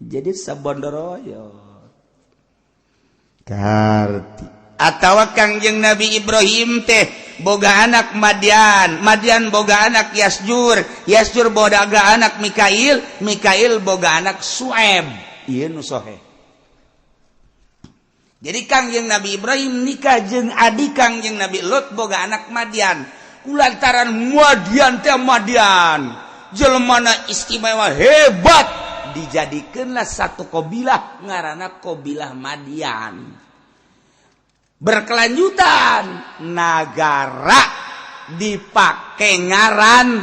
jadi sabondoroyo karti atawa Kangjeng Nabi Ibrahim teh boga anak Madian boga anak Yasjur boga anak Mikail boga anak Su'aib ieu nu sohe. Jadi Kangjeng Nabi Ibrahim nikah jeung adik Kangjeng Nabi Lut boga anak Madian. Kulantaran Madian jelmana istimewa hebat dijadikeunlah satu qabilah ngaranna qabilah Madian. Berkelanjutan nagara dipake ngaran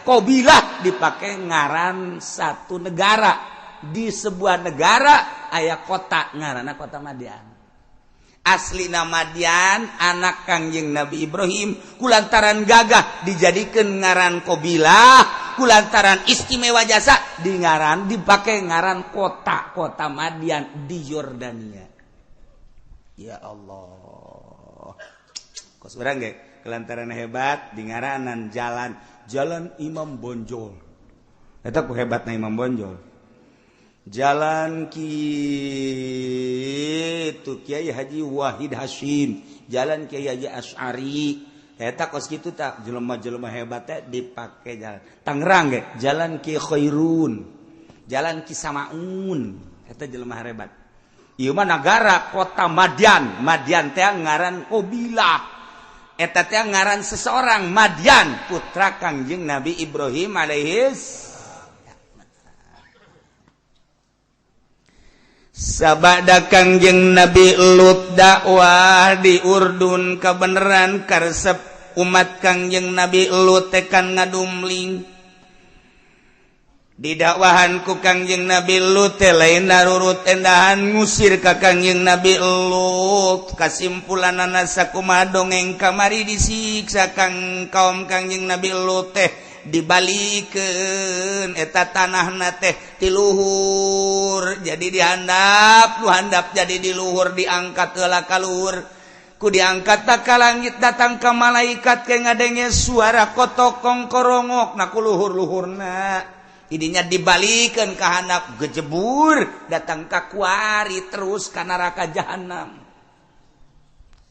qabilah dipake ngaran satu negara. Di sebuah negara aya kota ngaranna kota Madian. Aslina Madian anak Kangjeng Nabi Ibrahim kulantaran gagah dijadikeun ngaran qabilah, kulantaran istimewa jasa di ngaran dipake ngaran kota Madian di Yordania. Ya Allah. Kos urang ge kelantaran hebat di ngaranan jalan Imam Bonjol. Eta ku hebatna Imam Bonjol. Jalan kitu Kiai Haji Wahid Hashim, jalan Kiai Haji Asy'ari, eta kos kitu tak jelema-jelema hebat teh dipake jalan. Tangerang ge, jalan Ki Khairun, jalan Ki Samaun, eta jelema hebat. Ieu mah nagara kota Madian teh ngaran qabilah. Eta teh ngaran seseorang Madian, putra Kangjeng Nabi Ibrahim alaihis. Sabada Kangjeng Nabi Lut dakwah di Urdun kabeneran karesep umat Kangjeng Nabi Lut tekan ngadumling didakwahan ku Kangjeng Nabi Lut lain narurut endahan ngusir ka Kangjeng Nabi Lut kasimpulanana sakumaha dongeng kamari disiksa kaum Kangjeng Nabi Lut teh dibalikeun eta tanahna teh ti luhur jadi dihandap jadi di luhur diangkat heula ka luhur ku diangkat ka langit datang ka malaikat ke ngadenge suara kotokong korongok na ku luhur-luhurna idinya dibalikeun ka handap gejebur datang ka kuari terus ka neraka jahanam.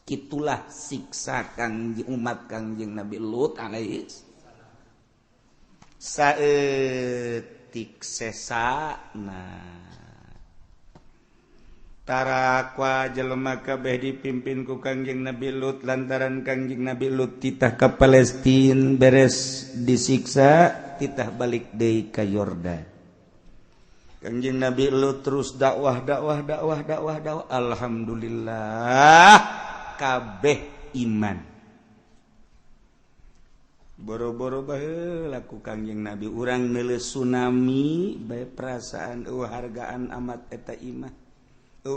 Kitulah siksa umat Kangjeng Nabi Lut alaihis saeutik sesana tarakwa jelema kabeh dipimpin ku Kangjeng Nabi Lut lantaran Kangjeng Nabi Lut titah ka Palestina beres disiksa titah balik deui ka Yordan. Kangjeng Nabi Lut terus dakwah alhamdulillah kabeh iman. Boro-boro baheula ku Kangjeng Nabi urang neuleus tsunami bae perasaan hargaan amat eta imah,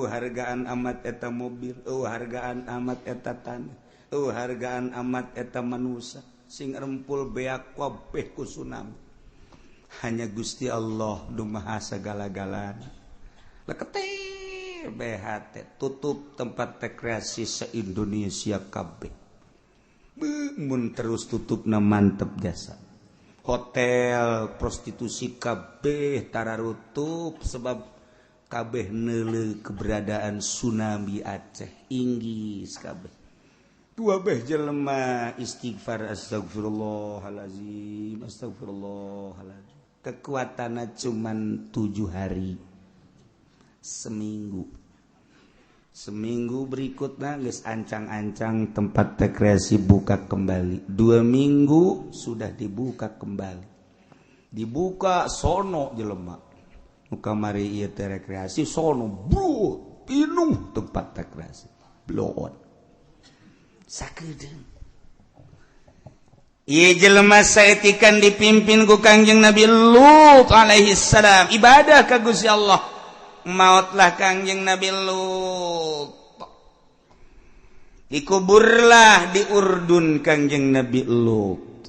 hargaan amat eta mobil, hargaan amat eta tanah, hargaan amat eta manusia sing rempul beak kabeh ku tsunami. Hanya Gusti Allah nu maha sagala-galana. Lekete BHT tutup tempat rekreasi se-Indonesia kabeh. Mun terus tutupna mantep jasa. Hotel, prostitusi kabeh tararutup sebab kabeh neuleuh keberadaan tsunami Aceh inggis kabeh. Dua beh jelema istighfar astagfirullahalazim. Kekuatanna cuman 7 hari. Seminggu berikutnya geus ancang-ancang tempat rekreasi buka kembali. 2 minggu sudah dibuka kembali. Dibuka sono jelema. Nu kamari ieu teh rekreasi sono bro, pinuh tempat rekreasi. Bloon. Sakedeung. Ieu jelema saetikan dipimpin ku Kangjeng Nabi Lut alaihi salam ibadah ka Gusti Allah. Mautlah Kangjeng Nabi Lut. Dikuburlah di Urdun Kangjeng Nabi Lut.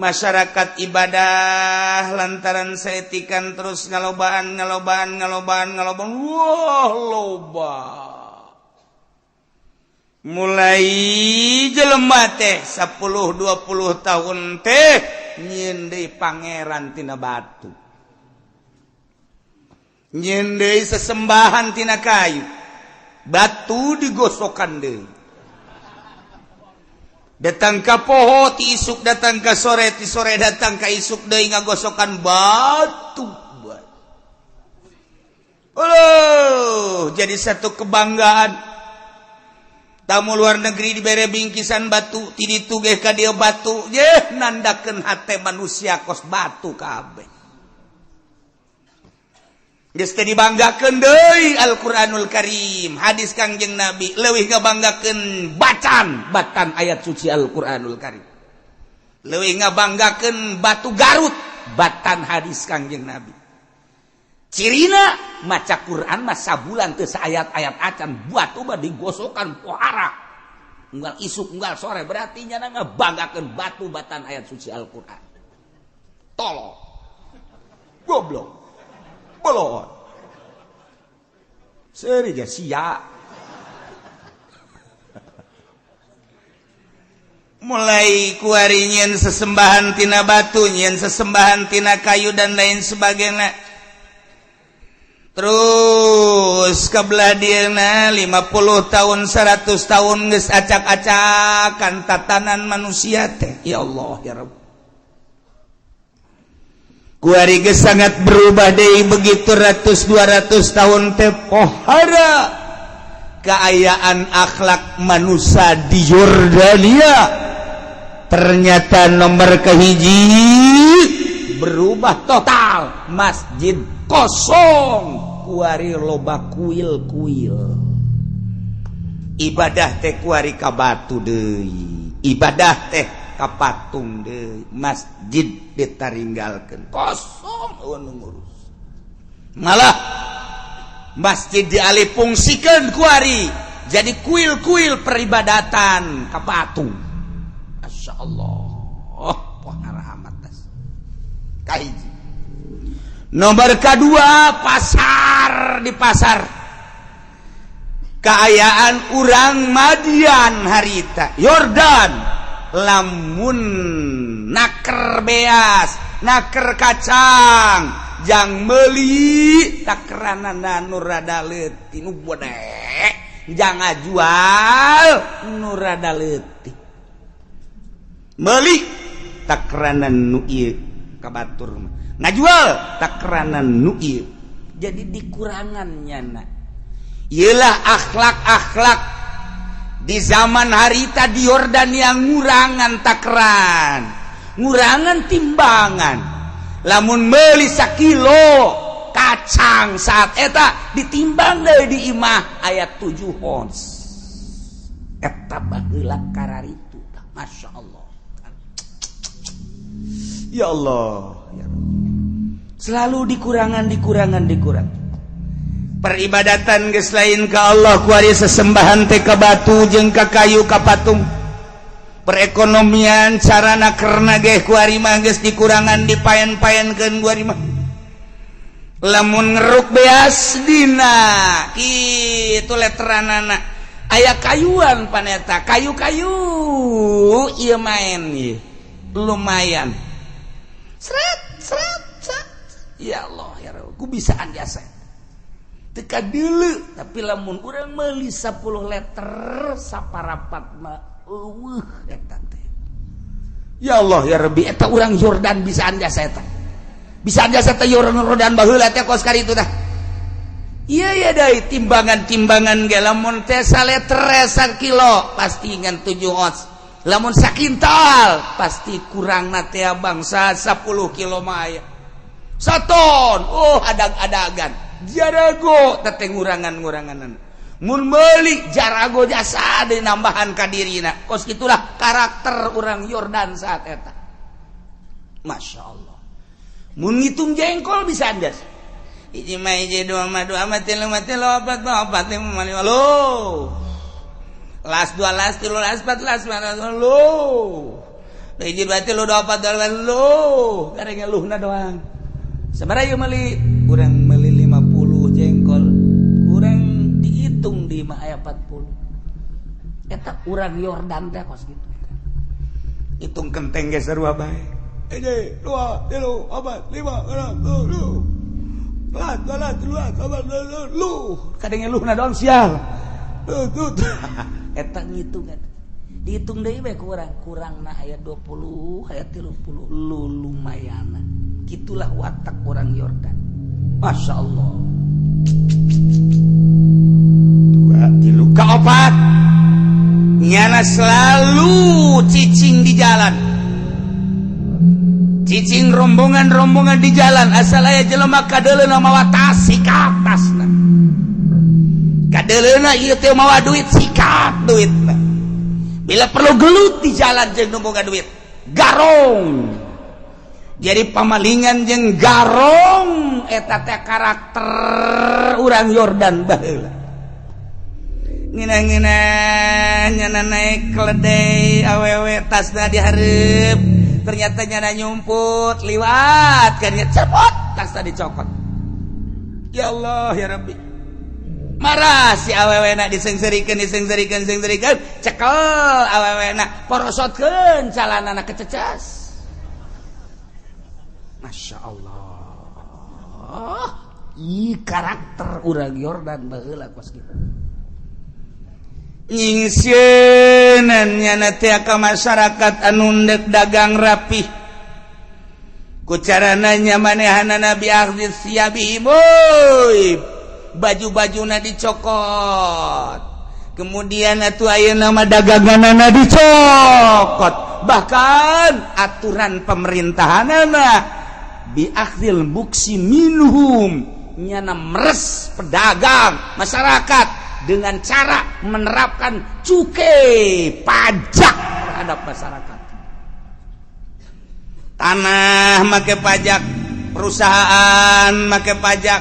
Masyarakat ibadah lantaran saetikan terus ngalobaan. Wah, loba. Mulai jelema teh 10-20 tahun teh nyieun deui pangeran tina batu. nyendei sesembahan tina kayu batu digosokan deui datang ka poho ti isuk datang ka sore ti sore datang ka isuk deui ngagosokan batu. Jadi satu kebanggaan tamu luar negeri dibere bingkisan batu ti ditu ge ka dieu batu nandakeun hate manusia kos batu kabeh. Geus teh dibanggakeun deui Al-Qur'anul Karim, hadis Kangjeng Nabi leuwih ngabanggakeun batan ayat suci Al-Qur'anul Karim. Leuwih ngabanggakeun batu Garut, batan hadis Kangjeng Nabi. Cirina maca Quran mah sabulan teu saayat-ayat acan batu mah digosokan pohara. Unggal isuk unggal sore berarti nya ngabanggakeun batu batan ayat suci Al-Qur'an. Tolong. Goblok. Bolon. Serija sia. Mulai kuari nyen sesembahan tina batu, nyen sesembahan tina kayu dan lain sebagainya. Terus kebelah dieuna 50 tahun 100 tahun geus acak-acakan tatanan manusia teh. Ya Allah ya Rabb. Kuari geus sangat berubah deui begitu 100-200 tahun teh pohara keayaan akhlak manusia di Yordania ternyata nomor kahiji berubah total. Masjid kosong, kuari loba kuil-kuil. Ibadah teh kuari ka batu deui, ibadah teh ka patung deui, masjid ditaringgalkeun kosong nu ngurus. Malah masjid dialihfungsikeun kuari jadi kuil-kuil peribadatan ka patung. Masyaallah, pohara amatas. Kahiji. Nomor kedua, pasar di pasar. Keayaan urang Madian harita Yordan lamun naker beas, naker kacang, jang meuli takeranana nu rada leutik nu bodek, jang ngajual nu rada leutik. Meuli takeranan nu ieu ka batur ngajual takeranan nu ieu. Jadi dikurangannya nak ialah akhlak-akhlak di zaman harita di Yordan yang ngurangan takeran, ngurangan timbangan. Lamun meuli sakilo kacang saat eta ditimbang deui di imah ayat 7 ons. Eta baheula kararitu. Masya Allah. Ya Allah, ya Allah. Selalu dikurangan. Peribadatan geus lain ka Allah kuari sesembahan teh ka batu jeung ka kayu ka patung. Perekonomian carana kerna ge kuari mah geus dikurangan dipaen-paenkeun kuari mah. Lamun ngeruk beas dina kitu letteranana aya kayuan paneta, kayu-kayu ieu maen ieu. Lumayan. Sret. Ya Allah ya Rabb, ku bisaan jasa. Teka deuleu, tapi lamun urang meuli 10 liter saparapat mah eueuh eta teh. Ya Allah ya Rabbi, eta urang Yordan bisaan jasa eta. Bisaan jasa teh Yordan baheula teh kos kari itu tah. Iya deui timbangan-timbangan ge lamun teh 1 liter 1 kilo pasti ngan 7 ons. Lamun sakintal pasti kurangna teh bangsa 10 kilo mah aya. 1 ton, oh adag-adagan. Jarago teteh ngurangan-nguranganan. Mun meuli jarago jasa ade nambahan ka dirina. Kos gitulah karakter urang Yordan saat eta. Masya Allah. Mun ngitung jengkol bisa anjas. Hiji mah hiji dua mah tilu opat lima lima lo. Las 2 las 3 las 4 las 5 lo. Hiji dua tilu dua opat lo. Gareng eluhna doang. Sabaraha ieu meuli? Urang meuli 50 jengkol. Urang dihitung di mah aya 40. Eta urang Yordan teh kos kitu. Hitung kenteng ge sarua bae. 1 2 3 4 5 6 7 8 eta ngitungan dihitung deui we kurang ayat 20 ayat 30 lumayan gitulah watak orang Yordan Masya Allah. 2 3 4 nyana selalu cicing di jalan, cicing rombongan di jalan asal aya jelema kadeleuna mawa tas sikat tasna, kadeleuna ieu teh mawa duit sikat duitna, bila perlu gelut di jalan jeung nu boga duit garong jadi pamalingan jeung garong eta teh karakter urang Yordan baheula. Ngina-ngina nyana naik keledai awewe tasna di hareup ternyata nyana nyumput liwat kan nya cepot tasna dicokot. Ya Allah ya Rabbi, marah si awewena disengserikeun cekel awewena porosotkeun calanana kececas. Masya Allah, karakter urang Yordan baheula kos kitu. Nyingseun nyana teh ka masyarakat anu ndek dagang rapih ku carana nya manehana Nabi akhdhi siyabi boy baju-bajuna dicokot kemudian atuh ayeuna mah daganganana dicokot bahkan aturan pemerintahanna bi akhdhil buksi minhum nyana meres pedagang masyarakat dengan cara menerapkan cukai pajak terhadap masyarakat. Tanah make pajak, perusahaan make pajak,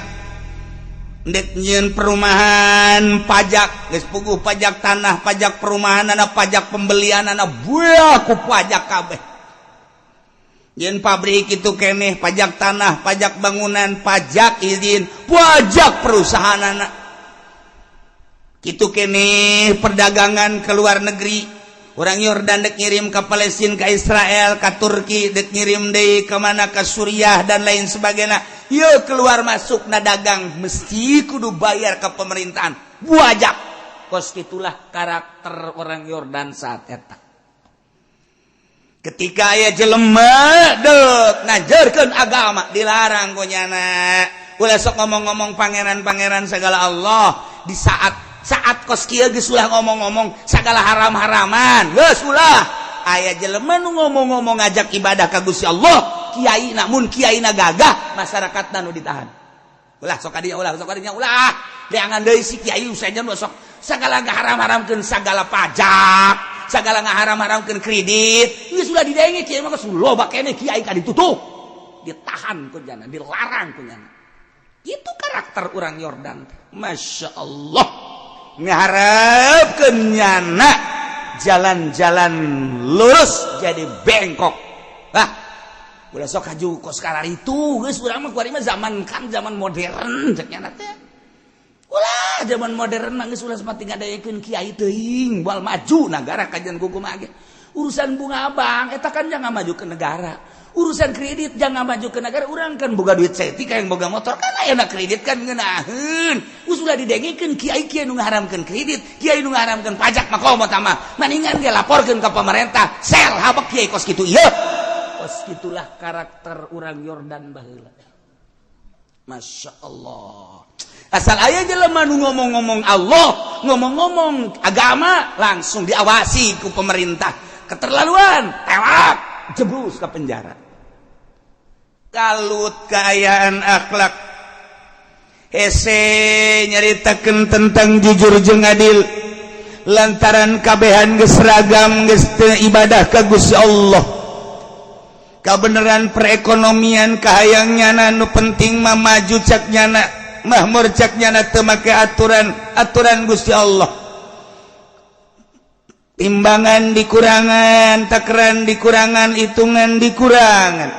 ndek nyieun perumahan pajak, geus puguh pajak tanah, pajak perumahan, pajak pembelian, buah ku pajak kabeh. Yen pabrik itu keneh pajak tanah, pajak bangunan, pajak izin, pajak perusahaan kitu keneh perdagangan ke luar negeri. Orang Yordan dek ngirim ke Palestina, ke Israel, ke Turki, dek ngirim deui ke mana ke Suriah dan lain sebagainya. Yeuh keluar masuk na dagang mesti kudu bayar ke pemerintahan. Buajak. Kos itulah karakter orang Yordan saat eta. Ketika aya jelema deuk ngajarkeun agama dilarang ku nyana. Ulah sok ngomong-ngomong pangeran-pangeran segala Allah di saat kos kieu geus ulah ngomong-ngomong sagala haram-haraman geus ulah aya jelema nu ngomong-ngomong ngajak ibadah ka Gusti Allah kiai namun kiaina gagah masyarakatna nu ditahan ulah sok kadinya ulah deangan deui si kiai usaha sok sagala ngaharam-haramkeun sagala pajak sagala ngaharam-haramkeun kredit geus ulah didenge kiai mah geus loba keneh kiai ka ditutup ditahan ku jana dilarang ku jana. Itu karakter orang Yordan. Masya Allah, ngarepkeun nyana jalan-jalan lurus jadi bengkok. Udah sok haju kos kalar itu geus urang mah kuari mah zaman modern cek nyana teh. Ulah zaman modern mah geus ulah sepati ngadayekeun kiai teuing moal maju nagara kajian kumaha ge. Urusan bunga abang eta kan jangan maju ke negara. Urusan kredit jangan maju ke negara. Urang kan boga duit setik yang boga motor kan ayeuna kredit kan ngeunaheun. Udah didengikeun kiai nu ngaharamkeun kredit, kiai nu ngaharamkeun pajak mah komo tah mah. Mendingan ge laporkeun ka pemerintah. Sel habak kiai kos kitu ieu. Kos kitulah karakter urang Yordan baheula. Masya Allah. Asal aya jelema nu ngomong-ngomong Allah, ngomong-ngomong agama langsung diawasi ku pemerintah. Keterlaluan, tewak, jebrus ke penjara. Kalut kaayaan akhlak. Hese nyaritakeun tentang jujur jeung adil. Lantaran kabehan geus seragam geus teu ibadah ka Gusti Allah. Kabeneran perekonomian kahayangnyana nu penting mah maju cak nyana, mahmur cak nyana teu make aturan Gusti Allah. Timbangan dikurangan, takaran dikurangan, hitungan dikurangan.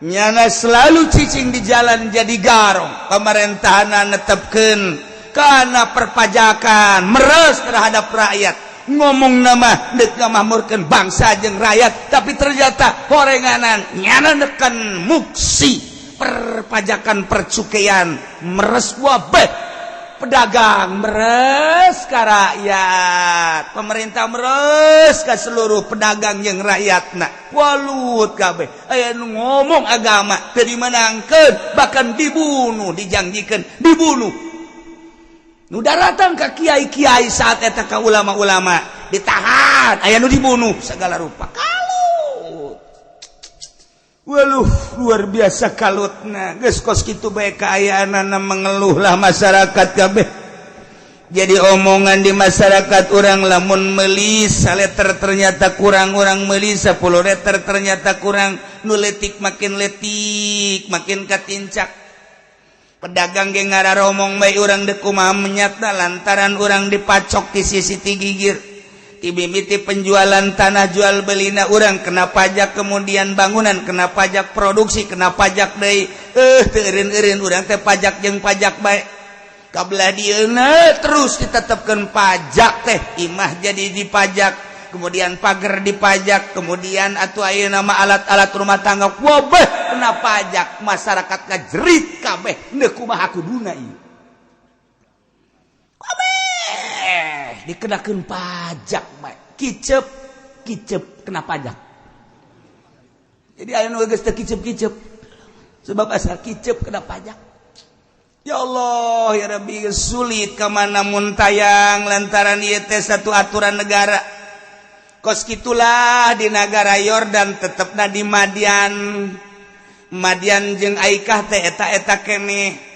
Nyana selalu cicing di jalan jadi garong. Pemerintahan netepkeun kana perpajakan, meres terhadap rakyat. Ngomong nama dek ngamahmurkeun bangsa jeung rakyat, tapi ternyata horenganan nyana nekan muksi perpajakan percukaian meres wabah pedagang meres ka rakyat pemerintah meres ka seluruh pedagang yang rakyatna walut kabeh aya nu ngomong agama teu dimenangkeun bahkan dibunuh dijanjikan dibunuh nu datang ka kiai-kiai saat eta ka ulama-ulama ditahan aya nu dibunuh segala rupa kalut waluh luar biasa kalutna geus kos kitu bae kaayaanana mengeluhlah masyarakat kabeh jadi omongan di masyarakat orang lamun meuli saleter ternyata kurang orang meuli 10 liter ternyata kurang nu letik makin katincak pedagang ge ngararomong bae urang deuk kumaha menyatna lantaran urang dipacok di sisi gigir Ibimiti penjualan tanah jual belina orang kena pajak kemudian bangunan kena pajak produksi kena pajak deui teureun-eureun urang teh pajak jeung pajak bae kabelah dieuna terus ditetepkeun pajak teh imah jadi dipajak kemudian pagar dipajak kemudian atuh ayeuna mah alat-alat rumah tangga wabeh kena pajak masyarakat ngajerit kabeh teu kumaha kuduna ieu dikenakeun pajak bae kicep kena pajak jadi aya nu geus teu kicep sebab asal kicep kena pajak ya Allah ya Rabbi sulit ka mana mun tayang lantaran ieu teh satu aturan negara kos kitulah di negara Yordan tetepna di Madian jeung Aikah teh eta keneh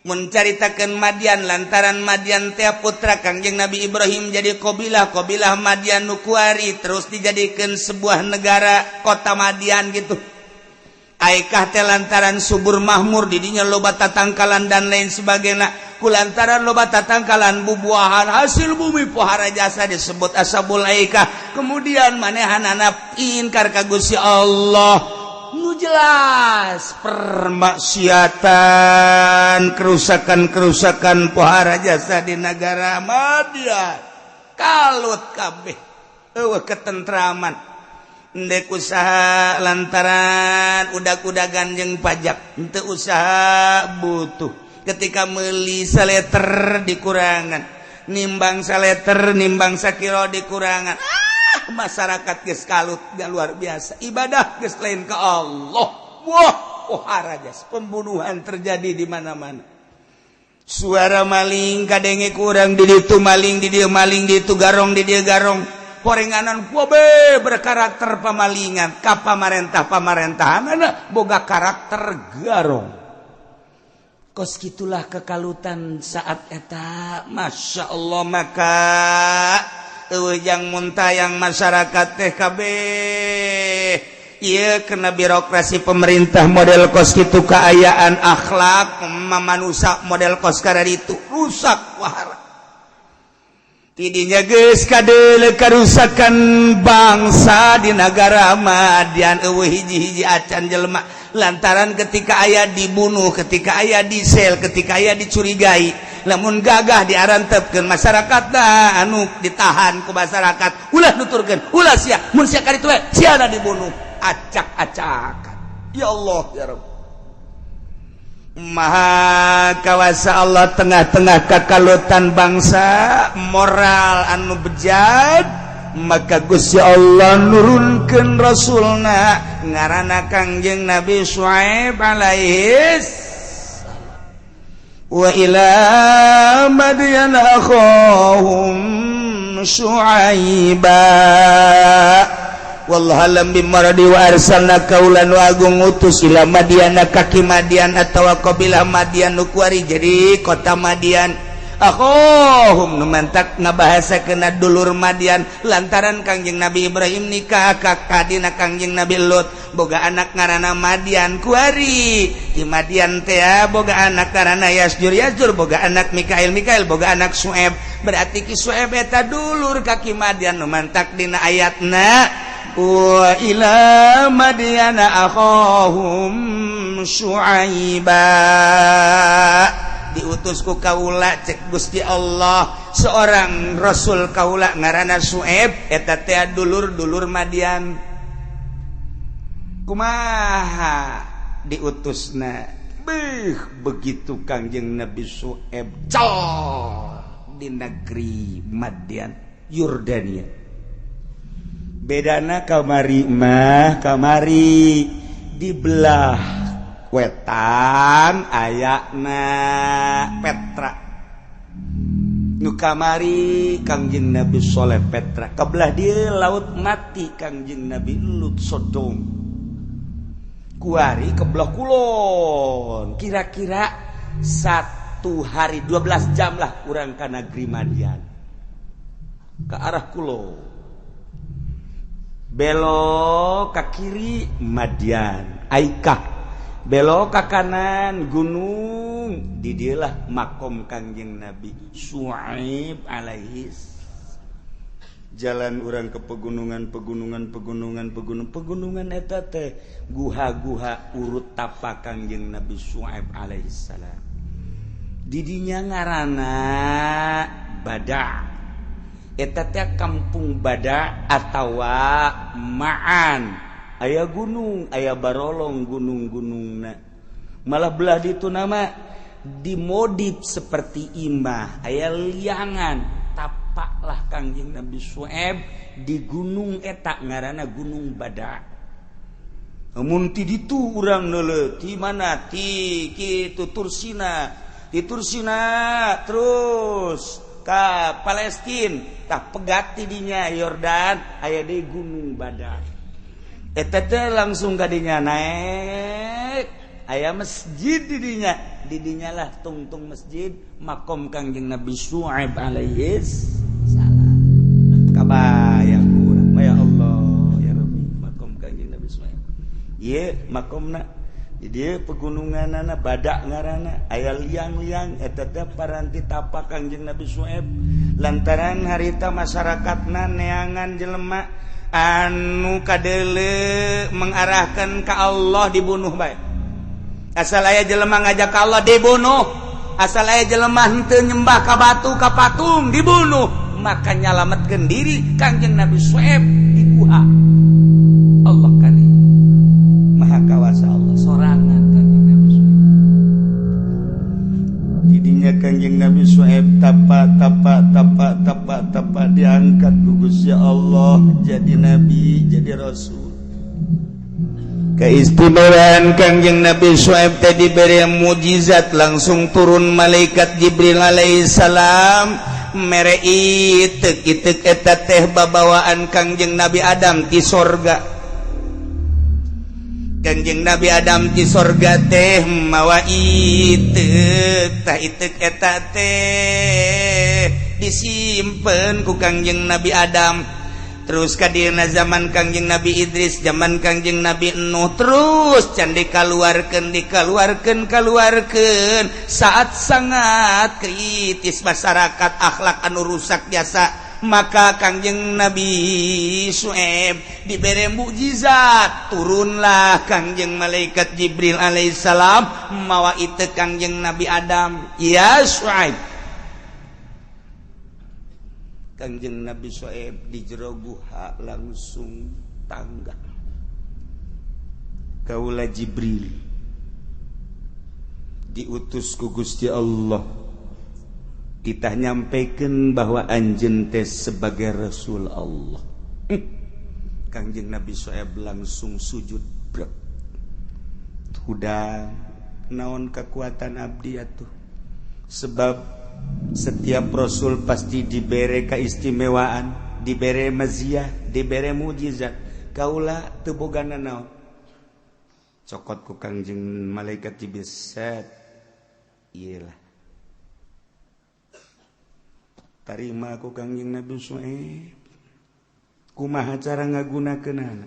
menceritakan Madian lantaran Madian teh putra Kangjeng Nabi Ibrahim jadi qabilah Madian Nukuari terus dijadikan sebuah negara kota Madian gitu Aikah teh lantaran subur makmur di dinya loba tatangkalan dan lain sebagainya kulantaran loba tatangkalan bubuahan hasil bumi pohara jasa disebut ashabul Aikah kemudian manehanana ingkar ka Gusti Allah nu jelas permaksiatan kerusakan pohara jasa di negara Madian kalut kabeh eueuh ketentraman endek usaha lantaran udag-udagan jeung pajak henteu usaha butuh ketika meuli saleter dikurangan nimbang saleter nimbang sakilo dikurangan masyarakat geus kalut gak luar biasa ibadah geus lain ke Allah wah pohara jas pembunuhan terjadi di mana-mana suara maling kadenge kurang di ditu maling di dieu maling di ditu garong di dieu garong porenganan wabe berkarakter pamalingan ka pamaraentahanana boga karakter garong kos gitulah kekalutan saat eta masya Allah maka yang muntayang masyarakat TKB ieu kena birokrasi pemerintah model kos kitu kaayaan akhlak mamanusa model kos kada itu rusak wahara tidinya geus kadeuleu karusakan bangsa di negara Madian eueuh hiji-hiji acan jelema lantaran ketika aya dibunuh ketika aya disel ketika aya dicurigai lamun gagah diarantepkeun masyarakat anu ditahan ku masyarakat ulah nuturkeun ulah sia mun sia kaditu we siana dibunuh acak-acakan ya Allah ya Rabb Maha kawasa Allah tengah-tengah kakalutan bangsa moral anu bejat maka Gusti Allah nurunkeun rasulna ngaranna Kangjeng Nabi Syuaib alaihi wa ila madyan akhahum Syuaiba wallahu alam bimaradi wa arsalna kaulan wa agung utus ila Madiana kaki Madian atau qabilah Madian Nukuari jadi kota Madian akhahum numantak ngabahasakeun dulur Madian lantaran Kangjeng Nabi Ibrahim nikah ka kadina Kangjeng Nabi Lut boga anak ngaranna Madian kuari di Madian teh boga anak ngaranna Yasjur boga anak Mikail boga anak Sueb berarti ki Sueb eta dulur kaki Madian numantak dina ayatna wa ila Madiana akhahum Syuaiba diutus ku kaula cek Gusti Allah seorang rasul kaula ngaranna Sueb eta teh dulur Madian kumaha diutusna begitu Kangjeng Nabi Syuaib di negeri Madian Yordania. Bedana kamari di belah wetan ayakna Petra. Nu kamari Kangjeng Nabi Soleh Petra, kebelah dia laut mati Kangjeng Nabi Lut Sodom. Kuari kebelah kulon. Kira-kira 1 hari 12 jam lah urang ka negeri Madian. Ke arah kulon. Belok ke kiri Madian, Aikah. Belok ke kanan gunung, di dialah makom Kangjeng Nabi Syuaib alaihi. Jalan orang ke pegunungan eta teh guha-guha urut tapak Kangjeng Nabi Syuaib alaihi salam. Di dinya ngaranna Bada. Eta teh kampung Bada atawa Ma'an. Aya gunung, aya barolong gunung-gunungna. Malah belah ditu nama dimodif seperti imah, aya liangan. Tapaklah Kangjeng Nabi Syuaib di gunung eta ngaranna Gunung Bada. Mun ti ditu urang neuleuh ti mana ti kitu Tursina, di Tursina terus ka Palestina, tah pegat ti dinya Yordan aya di Gunung Bada. Eta teh langsung ka dinya naik aya masjid di dinya lah tungtung masjid makom Kangjeng Nabi Syuaib alaihi salam. Kabayang urang ya Allah ya Rabbi makom Kangjeng Nabi Syuaib. Ieu makomna di dieu pegununganna Bada ngaranna aya liang-liang eta teh paranti tapak Kangjeng Nabi Syuaib lantaran harita masyarakatna neangan jelema anu kadele mengarahkan ke Allah dibunuh bae. Asal aya jelema ngajak ka Allah dibunuh, asal aya jelema henteu nyembah ka batu ka patung dibunuh. Maka nyalametkeun diri Kangjeng Nabi Syuaib di guha. Allah karim maha kawasa Allah sorangan Kangjeng Nabi Syuaib. Didinya Kangjeng Nabi Syuaib tapa diangkat ku Gusti Allah jadi nabi, jadi rasul. Keistimewaan Kangjeng Nabi Syuaib tadi diberi mukjizat langsung turun malaikat Jibril alaihi salam mere itek eta teh babawaan Kangjeng Nabi Adam ti sorga. Kangjeng Nabi Adam di sorga teh mawa itek tah itek eta teh disimpen ku Kangjeng Nabi Adam terus kadieuna zaman Kangjeng Nabi Idris zaman Kangjeng Nabi Nuh terus can dikaluarkeun saat sangat kritis masyarakat akhlak anu rusak biasa. Maka Kangjeng Nabi Syuaib diberi mukjizat turunlah Kangjeng malaikat Jibril alaihissalam mawa itu Kangjeng Nabi Adam ya Syuaib. Kangjeng Nabi Syuaib di jero guha langsung tangga kaula Jibril diutus ku Gusti Allah kita nyampaikan bahwa anjeun teh sebagai Rasul Allah. Kangjeng Nabi Syuaib langsung sujud brek. Udah naon kekuatan abdi atuh. Sebab setiap Rasul pasti dibere keistimewaan, dibere maziah, dibere mujizat. Kaula teu bogana naon. Cokot ku Kangjeng malaikat Jibril set. Iyalah. Tarima ku Kangjeng Nabi Syuaib kumaha cara ngagunakeunana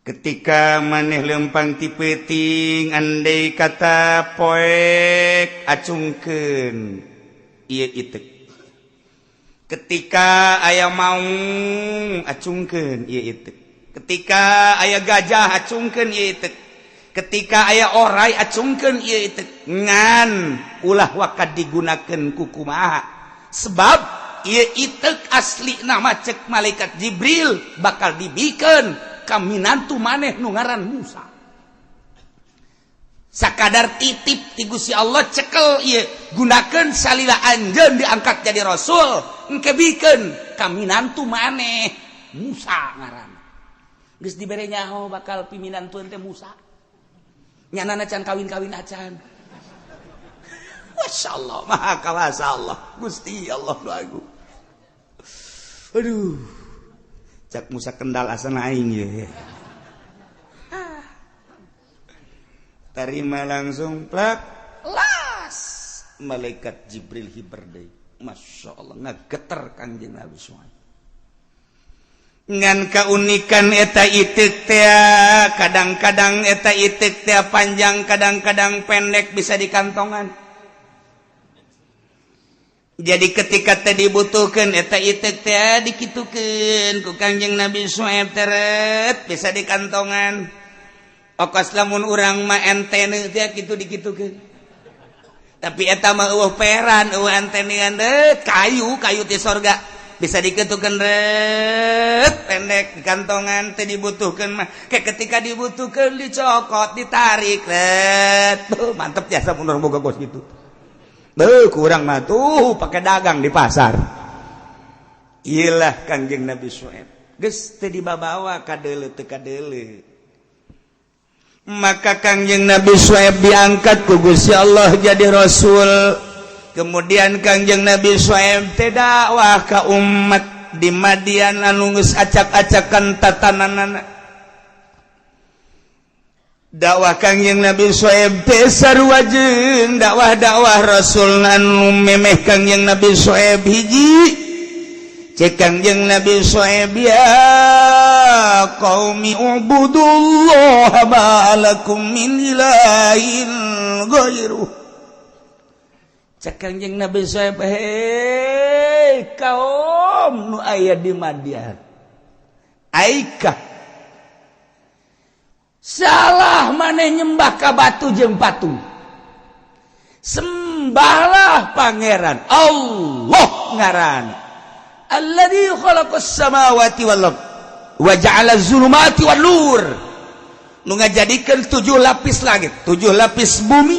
ketika maneh lempang ti peuting andai kata poek acungkeun ieu itek ketika aya maung acungkeun ieu itek ketika aya gajah acungkeun ieu itek ketika aya orai acungkeun ieu teh ngan ulah wakad digunakeun ku kumaha sebab ieu ieu asli nama cek malaikat Jibril bakal dibikeun ka minantu maneh nu ngaran Musa sakadar titip ti Gusti Allah cekel ieu gunakeun salila anjeun diangkat jadi rasul engke bikeun ka minantu maneh Musa ngaranna geus dibere nyaho bakal piminantu teh Musa nyanana can kawin-kawin acan masyaallah maha kawasa Allah Gusti Allah nu agung aduh cak Musa kendal asana aing ye tarima langsung plak las malaikat Jibril hiber deui masya Allah ngageter Kangjeng Nabi Suhaib ngan kaunikan eta itik teh kadang-kadang eta itik teh panjang kadang-kadang pendek bisa dikantongan jadi ketika teh dibutuhkeun eta itik teh dikitukeun ku Kangjeng Nabi Suhaib teret bisa dikantongan okos lamun urang mah entene teh kitu dikitukeun tapi eta mah eueuh peran eueuh antenean kayu ti sorga bisa diketukeun ret pendek di kantongan teh dibutuhkeun mah kayak ketika dibutuhkeun dicokot ditarik ret mantep jasa mun boga gos gitu kurang mah tuh pakai dagang di pasar iyalah Kangjeng Nabi Suhaib geus teu dibabawa ka deuleu teu ka deuleu maka Kangjeng Nabi Suhaib diangkat ku Gusti Allah jadi rasul kemudian Kangjeng Nabi Suhaib teh dakwah ka umat di Madian anu geus acak-acakan tatananana dakwah Kangjeng Nabi Suhaib teh sarua jeung dakwah rasul anu memeh Kangjeng Nabi Suhaib hiji cek Kangjeng Nabi Suhaib ya qaumi ubudullaha ma lakum min ilahin ghairuh cek Kangjeng Nabi Suhaib hei kaum nu aya di Madian aika salah maneh nyembah ka batu jeung patung sembahlah pangeran Allah ngaranna alladzi khalaqas samawati wal ardh wa ja'ala zulumati wan nur nu ngajadikeun 7 lapis langit 7 lapis bumi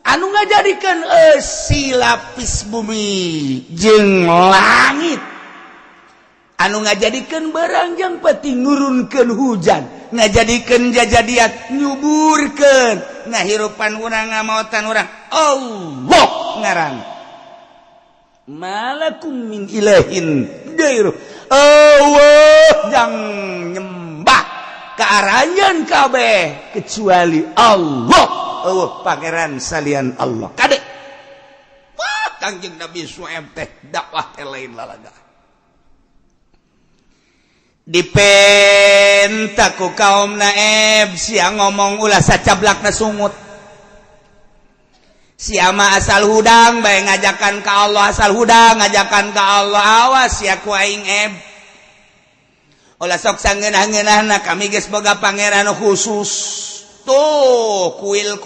anu ngajadikeun 6 lapis bumi jeung langit anu ngajadikeun barang jeung peti nurunkeun hujan ngajadikeun jajadiat nyuburkeun ngahirupan urang ngamaotan urang Allah ngaran malakum min ilahin ghairuh Allah jang nyembah kearanjeun kabeh kecuali Allah pangeran salian Allah kade wah Kangjeng Nabi Suhaib teh dakwah teh lain lalaga dipenta ku kaum naib sia ngomong ulah sacablakna sungut siama asal hudang bae ngajakan ka Allah asal hudang ngajakan ka Allah awas sia ku aing eb ulah sok sangeunah-ngeunahna kami geus boga pangeran khusus tuh kuil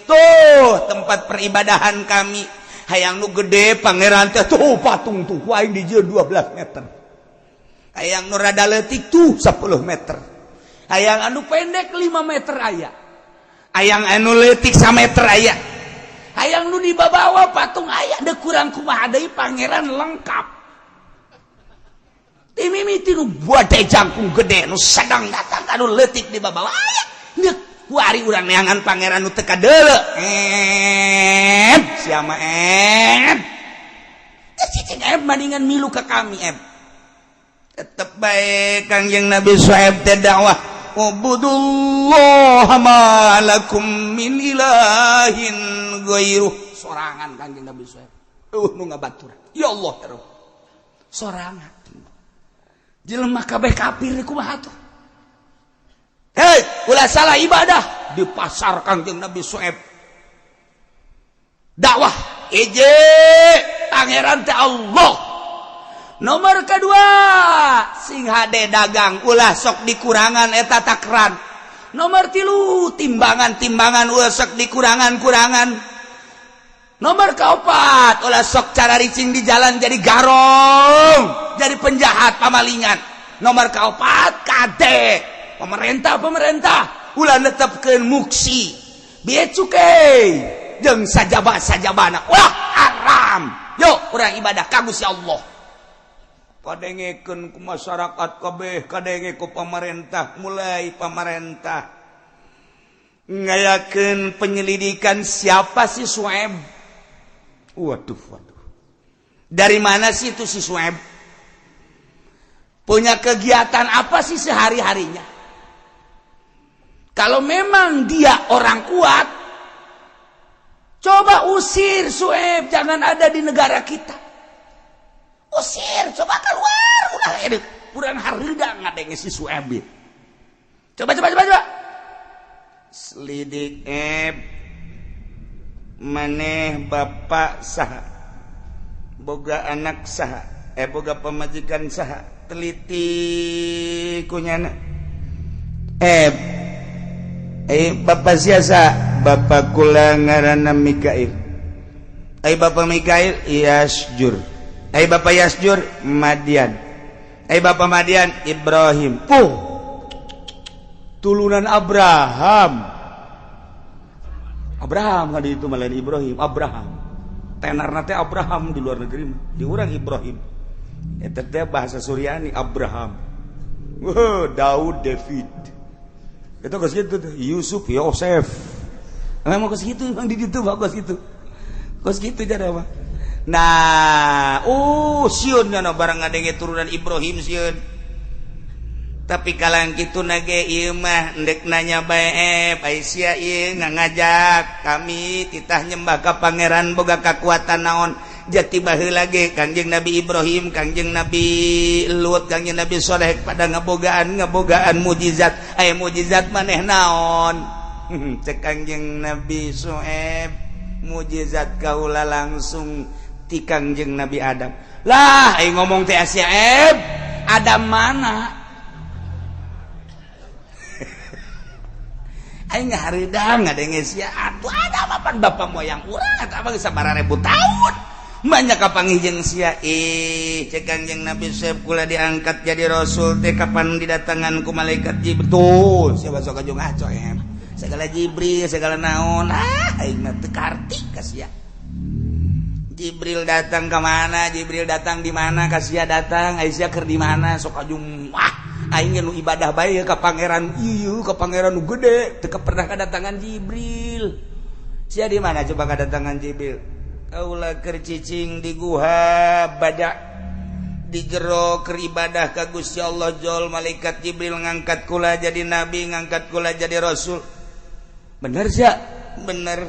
tuh tempat peribadahan kami hayang nu gede pangeran teh tuh patung tuh ku aing di 12 meter hayang nu rada leutik tuh 10 meter hayang anu pendek 5 meter aya hayang anu leutik 1 meter aya hayang nu dibawa patung aya da kurang kumaha deui pangeran lengkap timimiti nu buade jangkung gede nu sedang datang anu leutik dibawa aya neuk kuari urang neangan pangeran nu teu kadeuleu sia mah cicing mandingan milu ka kami tetep bae Kangjeng Nabi Suhaib teh dakwah ubudullaha ma lakum min ilahin ghairuh sorangan Kangjeng Nabi Suhaib nu ngabatur ya Allah terus sorangan jelema kabeh kafir kumaha tuh hei ulah salah ibadah di pasar Kangjeng Nabi Suhaib dakwah eje pangeran teh Allah nomor kedua sing hade dagang ulah sok dikurangan eta takran nomor 3 timbangan ulah sok dikurangan nomor 4 ulah sok cara ricing di jalan jadi garong jadi penjahat pamalingan nomor 4 kade pemerintah ulah netepkeun muksi biaya cukai jeung sajabana ulah haram. Yuk urang ibadah ka Gusti Allah. Kadengekeun ku masyarakat kabeh, kadenge ku pamarentah, mulai pamarentah ngayakeun penyelidikan siapa si Suaib. Waduh. Dari mana sih itu si Suaib? Punya kegiatan apa sih sehari-harinya? Kalau memang dia orang kuat, coba usir Suaib, jangan ada di negara kita. Usir, coba keluar. Udah kurang hareuda ngadenge si Suaib. Coba. Selidik maneh bapak saha? Boga anak saha? Boga pemajikan saha? Teliti kunyana. Bapak siasa? Bapak kula ngaranna Mikail. Bapak Mikail Yasjur. Bapak Yasjur Madian. Bapak Madian Ibrahim. Tulunan Abraham kan itu malah Ibrahim. Abraham tenarna teh Abraham di luar negeri, di urang Ibrahim. Eta teh bahasa Suryani Abraham. Daud David. Itu kos gitu tuh. Yusuf Yosef. Memang kos gitu, memang di situ bagus itu. Kos gitu jadi apa? Nah, sieun nya barang ngadenge turunan Ibrahim sieun. Tapi kalang kitu nage ieu mah endek nanya bae Aisyah ieu ngajak kami titah nyembah ka pangeran boga kakuatan naon. Jati baheula ge Kangjeng Nabi Ibrahim, Kangjeng Nabi Lut, Kangjeng Nabi Saleh pada ngabogaan mukjizat. Aya mukjizat maneh naon? Cek Kangjeng Nabi Suaib, mukjizat kaula langsung ti Kangjeng Nabi Adam. Lah, ai ngomong teh Suaib, Adam mana? Aing ngahareudang ngadenge sia atuh Adam apaan bapak moyang urang eta mah sabaraha ribu tahun. Banyak kapanggih jeung sia cek Kangjeng Nabi Suaib kula diangkat jadi rasul teh kapan didatangan ku malaikat Jibril. Sia basa kajung aco segala Jibril segala naon aing mah teu karti ka sia. Jibril datang ke mana? Jibril datang di mana? Ka sia datang Aisyah keur di mana? Sok kajung aing nu ibadah bae ka pangeran ieu ka pangeran nu gede teu pernah kadatangan Jibril. Sia di mana coba kadatangan Jibril? Kaula keur cicing di guha badak di jero keur ibadah ka Gusti Allah jol malaikat Jibril ngangkat kula jadi nabi, ngangkat kula jadi rasul. Bener sia? Bener.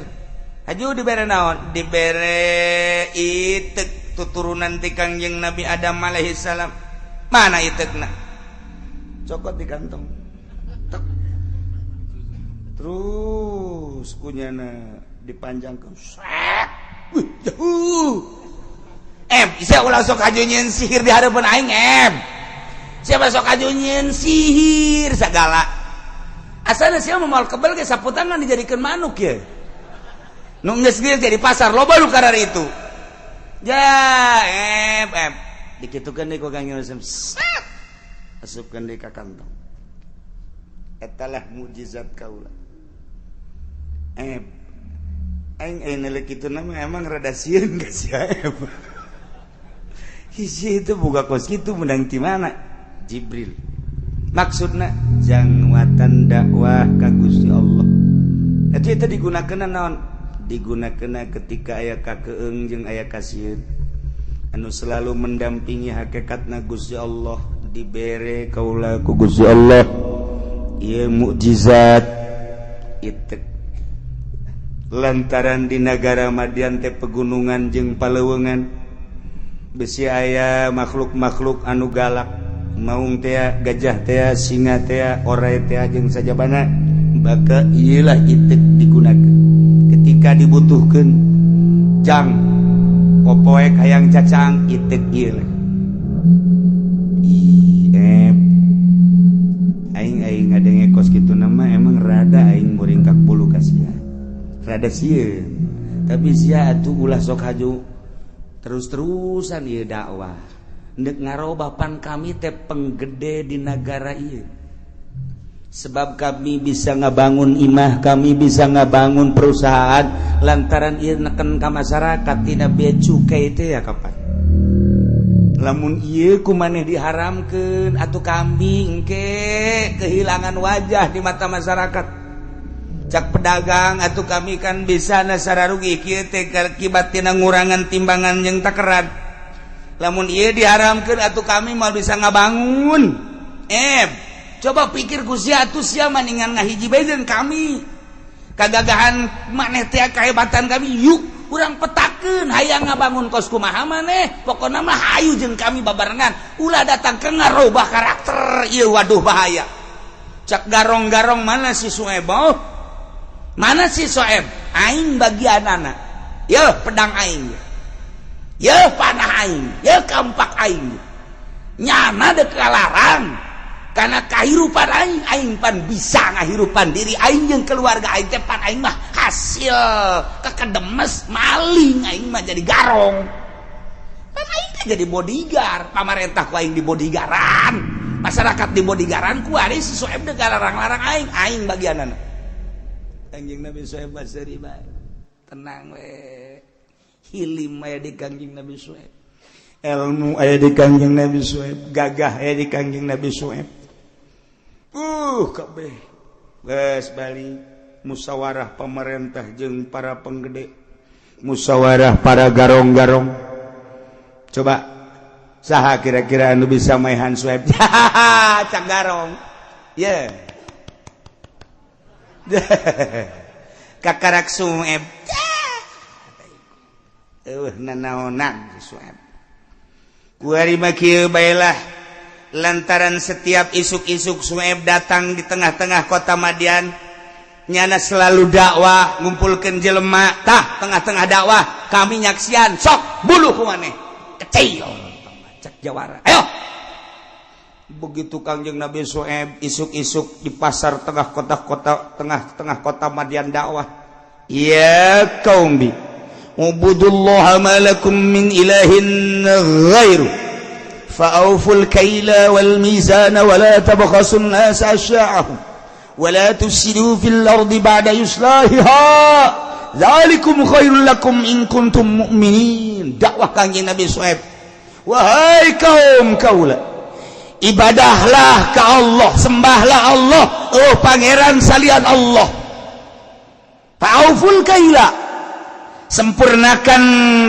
Haju dibere naon? Dibere itek tuturunan ti Kangjeng Nabi Adam alaihi salam. Mana itekna? Cokot di kantong. Tek. Terus kunyana dipanjangkeun. Sia ulah sok ajunyeun sihir di hareupeun aing siapa sok ajunyeun sihir sagala. Asalna sia moal kebel ge saputangan dijadikeun manuk ye. Nu geus geus di pasar loba nu karar itu. Ya dikitukeun deui ku Kang Yusuf. Asupkeun deui ka kantong. Etalah mukjizat kaula. Aing nelek kitu nama emang rada sieun geus sia. Hiji itu buka kos kitu menang ti mana? Jibril. Maksudna jangwatan dakwah ka Gusti Allah. Eta digunakeun naon? Digunakeun ketika aya kakeung jeung aya kasieun. Anu selalu mendampingi hakikatna Gusti Allah dibere kaula ku Gusti Allah. Ieu mukjizat ieu lantaran di negara Madian teh pegunungan jeung paleuweungan besi aya makhluk-makhluk anu galak maung teh gajah teh singa teh orai teh jeung sajabana maka ieulah ieu digunakeun ketika dibutuhkeun jang popoek hayang cacang ieu ieu aing ngadenge kos kitu nama emang rada aing muringkak bulu ka sia rada sieun tapi sia atuh ulah sok haju terus-terusan ieu dakwah neuk ngarobapan kami teh penggede di negara ieu sebab kami bisa ngabangun imah, kami bisa ngabangun perusahaan lantaran ieu neken ka masyarakat tina bea cukai teh ya kapan. Lamun ieu ku maneh diharamkeun atuh kambing ke kehilangan wajah di mata masyarakat. Cak pedagang atuh kami kan bisa nasara rugi kieu teh akibat tina ngurangan timbangan jeung takeran. Lamun ieu diharamkeun atuh kami mau bisa ngabangun. Coba pikir Gusti atuh sia maningan ngahiji bae jeung kami. Kagagahan maneh teh kahebatan kami yuk urang petakeun hayang ngabangun kos kumaha maneh. Pokona mah hayu jeung kami babarengan ulah datang ke ngarobah karakter ieu waduh bahaya. Cak garong-garong mana si Sueb? Mana si Sueb? Aing bagianana. Ye pedang aing. Ye panah aing. Ye kampak aing. Nyana deuk kalarang. Karena kehidupan aing pan bisa ngahirupan diri aing jeung keluarga aing teh pan aing mah hasil kekedemes maling aing mah jadi garong. Pan aing teh jadi bodyguard, pamarentah ku aing di bodyguardan, masyarakat di bodyguardan ku ari si Soeb deuk larang-larang aing bagianana. Kanjeng Nabi Soeb basari bae. Tenang we. Hilim aya di Kanjeng Nabi Soeb. Ilmu aya di Kanjeng Nabi Soeb, gagah aya di Kanjeng Nabi Soeb. Kabeh geus bali musyawarah pemerintah jeung para penggede, musyawarah para garong-garong. Coba saha kira-kira anu bisa maehan Sueb? Cak garong. Ye. Kakarak Sueb. Nanaonan Sueb. Kuari mah kieu baelah. Lantaran setiap isuk-isuk Sueb datang di tengah-tengah kota Madian, nyana selalu dakwah ngumpulkeun jelema tah tengah-tengah dakwah kami nyaksian sok buluh ku maneh kecil cek jawara ayo begitu Kanjeng Nabi Sueb isuk-isuk di pasar tengah-tengah kota Madian dakwah ya qaumi ubudullaha ma lakum min ilahin ghairu فأوفوا الكيل والميزان ولا تبخسوا الناس أشياءهم ولا تفسدوا في الأرض بعد إصلاحها ذلكم خير لكم إن كنتم مؤمنين. Dakwah Kanjeng Nabi Sueb, wahai kaum kaula, ibadahlah ke Allah, sembahlah Allah, oh pangeran salian Allah. Fa'auful kaila, sempurnakan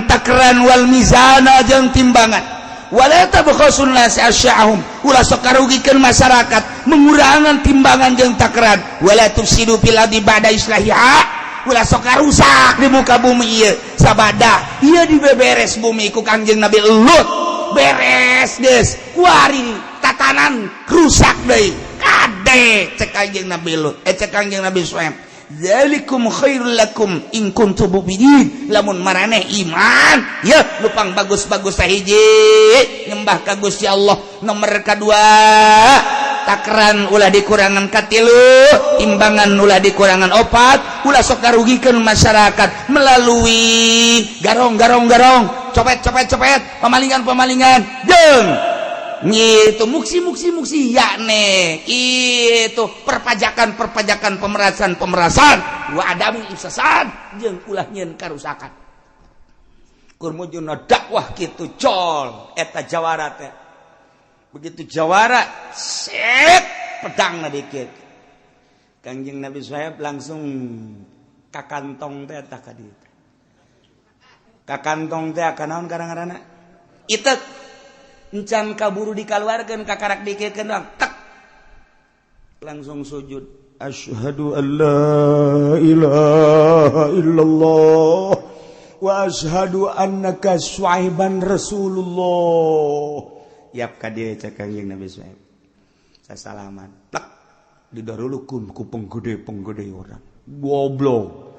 takaran wal mizana jeung timbangan. Wala tabkhasun nas asya'ahum, ulah sok karugikeun masyarakat mengurangan timbangan jeung takaran. Wala tufsidu fil ardi ba'da islahiha, ulah sok karusak di muka bumi ieu sabada ieu dibeberes bumi ku Kanjeng Nabi Lut beres geus kuari tatanan rusak deui kade cek Kanjeng Nabi Lut cek Kanjeng Nabi Suhaib. Zalikum khairul lakum in kuntum mu'minin, lamun maraneh iman ya lupang bagus-bagus sahiji nyembah ka Gusti Allah. Nomor kadua takaran ulah dikurangan katilu, timbangan ulah dikurangan opat, ulah sok karugikeun masyarakat melalui garong copet pemalingan jeung itu muksi yakne itu perpajakan pemerasan wa adami ifsad jeung ulah nyeun karusakan. Kurmujuna dakwah kitu col eta jawara teh. Begitu jawara set pedangna dikit. Kanjeng Nabi Suhaib langsung ka kantong teh eta ka dieu. Ka kantong teh ka naon garang-garana? Itek encan kaburu dikaluarkeun kakarak dikekeun tak langsung sujud asyhadu an la ilaha illallah wa asyhadu annaka Suhaiban Rasulullah. Yap ka dieu cek Kanjeng Nabi Suhaib sasalaman tak didarulukeun ku penggede orang goblok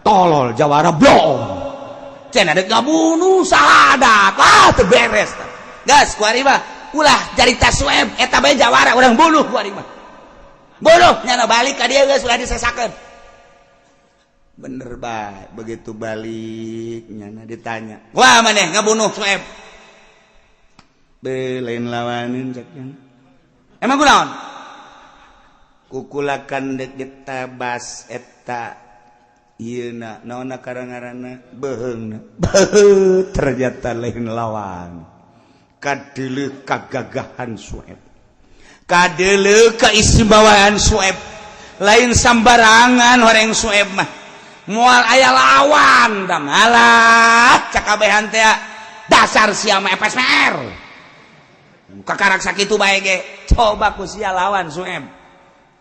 tolol jawara blong cenah deuk ngabunuh sahadat teu beres gas kuari mah ulah jarita Suhaib eta bae jawara urang bunuh kuari mah bunuh nyana balik ka dieu geus ulah disesakeun bener bae. Begitu balik nyana ditanya wah maneh ngabunuh Suhaib be lain lawanin cek nyana emang kunaon kukulakan deket tabas eta ieuna naonna karangarana beheungna ternyata lain lawan kadeuleu kagagahan Sueb kadeuleu keistimewaan Sueb lain sambarangan horeng Sueb mah moal aya lawan da malah cak kabehan teh dasar sia mah FSMR kakarak sakitu bae ge coba ku sia lawan Sueb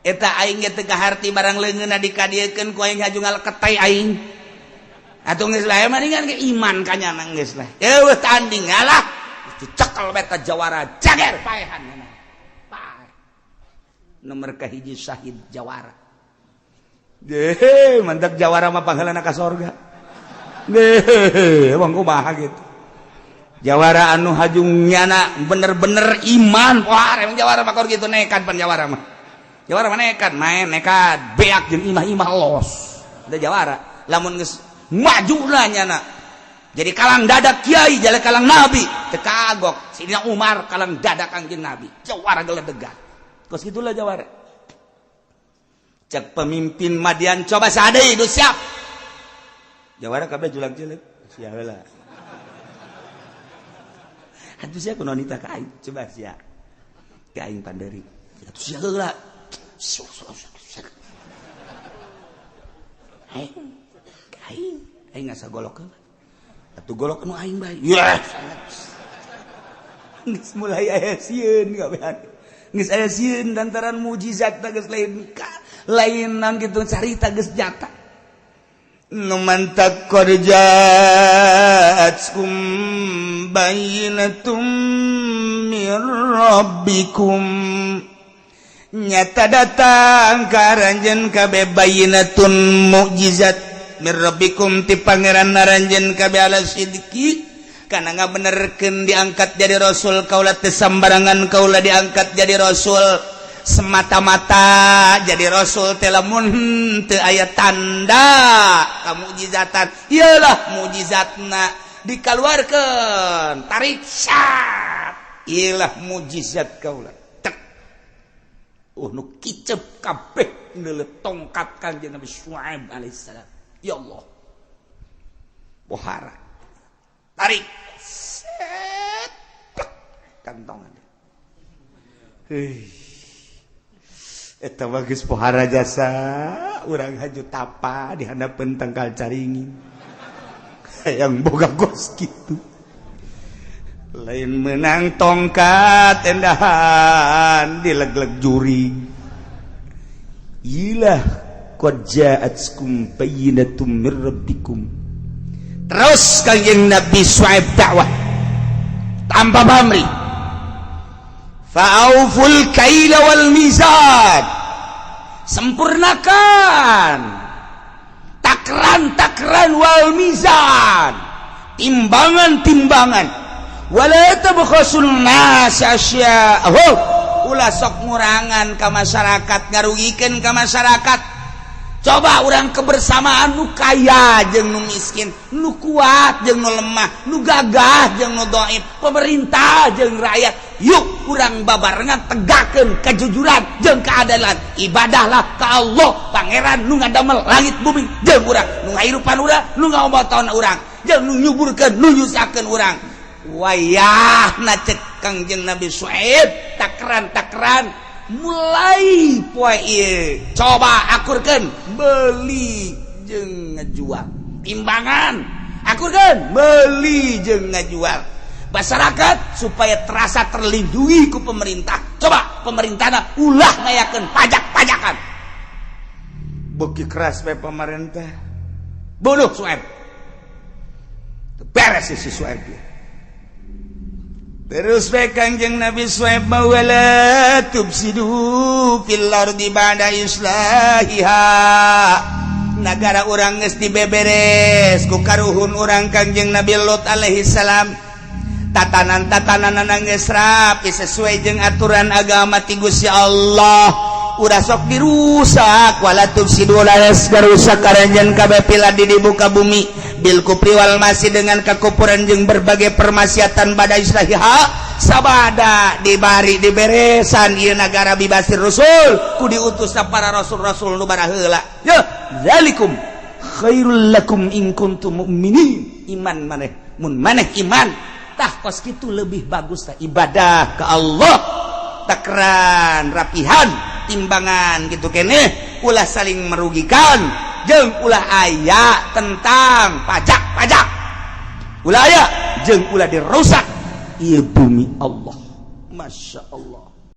eta aing ge teu kaharti barang leungeunna dikadiekeun ku aing hajungal ketay aing atuh geus lae mendingan ge iman kanyana geus lah eueuh tanding ngalah dicekel beta jawara jager paehan pae nomor kahiji syahid jawara deh mantap jawara mah panggalana ka sorga deh emang kumaha gitu jawara anu hajung nyana bener-bener iman wah emang jawara mah kor gitu nekat pan jawara mah nekat main nekat beak jeung imah-imah los da jawara lamun geus majuna nyana jadi kalang dadak kiai jale kalang nabi teu kagok Sidina Umar kalang dadak Kangjeng Nabi jawara geledegan kos gitulah jawara cek pemimpin Madian coba sadeu itu siap jawara kabeh julag-julag sia heula atuh sia kunaon nita ka aing coba sia ka aing panderi atuh sia heula aing ngasa golok heula atuh golok nu aing bae yes geus mulai aya sieun kabehan geus aya sieun lantaran mujizat geus lain nang kitu carita geus nyata nu mantak qarja'atkum bayyinatum mir rabbikum nyata datang karanjeun kabeh bayyinatun mukjizat mir rabbikum ti pangeran naranjeun kabeh ala sidqi kana ngabenerkeun diangkat jadi rasul kaula teu sambarangan kaula diangkat jadi rasul semata-mata jadi rasul teh lamun teu aya tanda kamukjizatan iyalah mukjizatna dikaluarkeun tarik syat iyalah mukjizat kaula tek nu kicep kabeh neuleut tongkat Kanjeng Nabi Syuaib alaihissalam ya Allah pohara tarik set kantongan eta bagus pohara jasa urang haju tapa di handapeun tangkal caringin yang boga gos kitu lain menang tongkat endahan dileg-leg juri ilah qad ja'atkum bayyinatum mir rabbikum terus Kanjeng Nabi Syuaib dakwah tanpa pamrih fa'auful kaila wal mizan sempurnakan takran wal mizan timbangan wala tabkhasul nas asya'ahu ulah sok ngurangan ka masyarakat ngarugikeun ka masyarakat coba urang kebersamaan nu kaya jeung nu miskin nu kuat jeung nu lemah nu gagah jeung nu dhaif pemerintah jeung rakyat yuk urang babarengan tegakkeun kejujuran jeung keadilan ibadahlah ka Allah pangeran nu ngadamel langit bumi jeung urang nu ngahirupan urang nu ngaoboton urang jeung nu nyuburkeun nu nyusakeun urang wayahna cek Kangjeng Nabi Syuaib takran mulai poe ieu coba akurkeun beli jeung ngajual timbangan akurkeun beli jeung ngajual masyarakat supaya terasa terlindungi ku pemerintah coba pemerintahna ulah ngayakeun pajak-pajakan beuki keras bae pemerintah bodoh Syuaib beres si Syuaib terus bae Kanjeng Nabi Syuaib wala tufsidu fil ardi ba'da islahiha nagara urang geus dibeberes ku karuhun urang Kanjeng Nabi Lut alaihi salam tatanan-tatananna geus rapi sesuai jeung aturan agama ti Gusti Allah udah sok dirusak wala tufsidu laras garusak karanjeun kabeh piladi di muka bumi bil kufri wal masih dengan kekufuran jeung berbagai permaksiatan bada islahiha sabada dibari diberesan ieu negara bibasir rasul ku diutusna para rasul-rasul nu bara heula ya zalikum khairul lakum in kuntum mu'minin iman maneh mun maneh iman tah kos kitu lebih bagus tah ibadah ka Allah takran rapihan timbangan gitu keneh ulah saling merugikan jeung ulah aya tentang pajak ulah aya jeung ulah dirusak ieu bumi Allah masya Allah